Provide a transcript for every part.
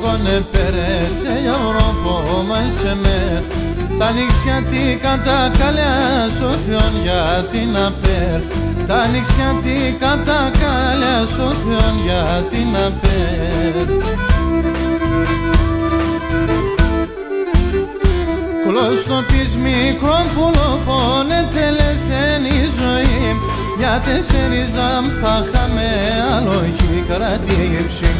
κόνε πέρασε η Ευρώπο μάισε με τα νύξια τι κατά καλιά σου Θεόν για την απέρ τα νύξια τι κατά καλιά σου Θεόν για την απέρ Κλώστο πεις μικρό πουλο πόνεται λεθαίνει η ζωή για 4 ζαμ θα είχαμε αλογή κρατήψη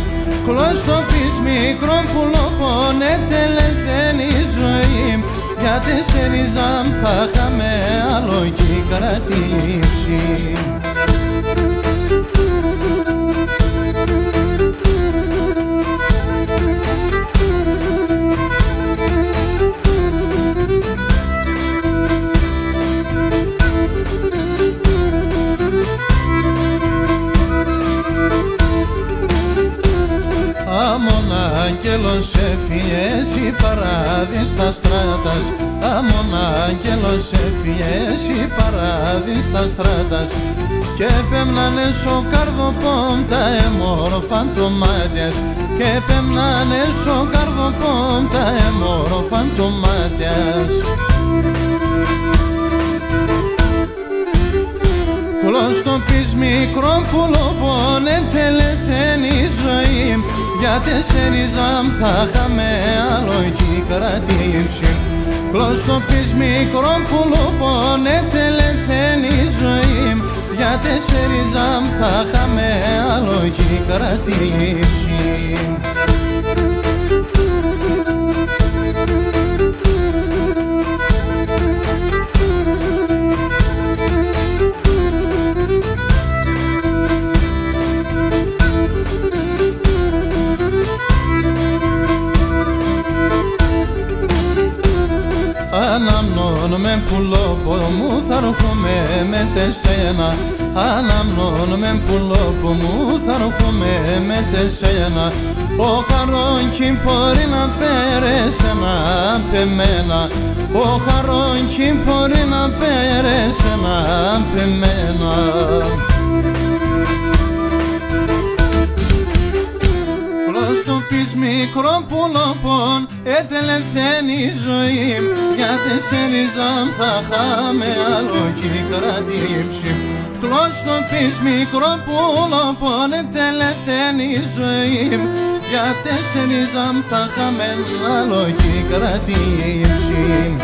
Κλώστο πεις μικρό πουλο πόνεται λεθαίνει η ζωή για 4 ζαμ θα είχαμε αλογή κρατήψη Αμον άγγελος έφυγες η παράδεισ στα στράτας Αμον άγγελος έφυγες η παράδεισ στα στράτας και πέμνανε σο καρδοπόμ τα εμόρφαν το μάτιας και πέμνανε σο καρδοπόμ τα εμόρφαν το μάτιας Κλώστο πεις μικρό πουλο πόνεται λεθαίνει η ζωή για 4 ζαμ θα είχαμε αλογή κρατήψη Κλώστο πεις μικρό πουλο πόνεται λεθαίνει η ζωή για 4 ζαμ θα είχαμε αλογή κρατήψη Αναμνών με πουλόπο μου θα έρχομαι με τεσένα Αναμνών με πουλόπο μου θα έρχομαι με τεσένα Ο χαρόκι μπορεί να πέρασε να πεμένα Ο χαρόκι μπορεί να πέρασε να πεμένα Κλώστο πεις μικρό πουλοπών ετελεθαίνει η ζωή για 4 ζαμ θα είχαμε αλογή κρατήψη Κλώστο πεις μικρό πουλοπών ετελεθαίνει η ζωή για 4 ζαμ θα είχαμε αλογή κρατήψη